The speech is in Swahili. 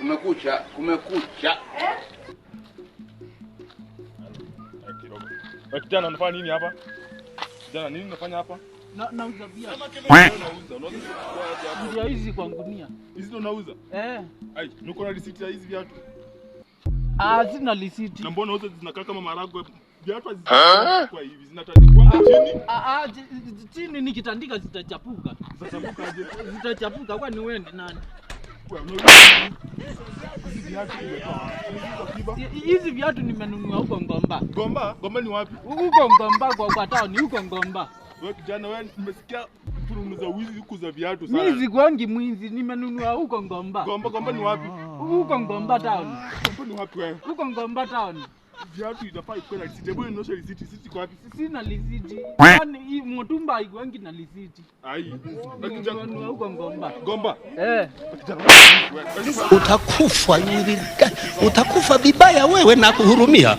Kumekucha. Kijana unafanya nini hapa? Kijana nini unafanya hapa? Nauza viatu. Unauza. Ndio hizi kwa gunia. Hizi ndo unauza? Ai, nuko na receipt ya hizi viatu? Sina receipt. Na mbona hizo zinakaa kama maharagwe? Viatu kwa hivi zinatandikwa chini? Chini nikitandika zitachapuka. Zitachapuka aje? Zitachapuka kwani wewe ni nani? Hizi viatu nimenunua huko Ngomba. Ngomba ni wapi? Huko Ngomba kwa town, huko Ngomba. Wewe kijana wewe nimesikia ununuza wizi huku za viatu sana. Mwizi kwangi mwizi nimenunua huko Ngomba. Ngomba ni wapi? Huko Ngomba town. Ngomba ni wapi wewe? Huko Ngomba town. Viatu inafaa ikuwe na receipt. Hebu nionyeshe receipt. Receipt iko wapi? Sina receipt. Kwani hii mtumba haikuangi na receipt. Ai. Kijana huko Ngomba. Ngomba? Utakufa yule. Utakufa vibaya wewe na kuhurumia.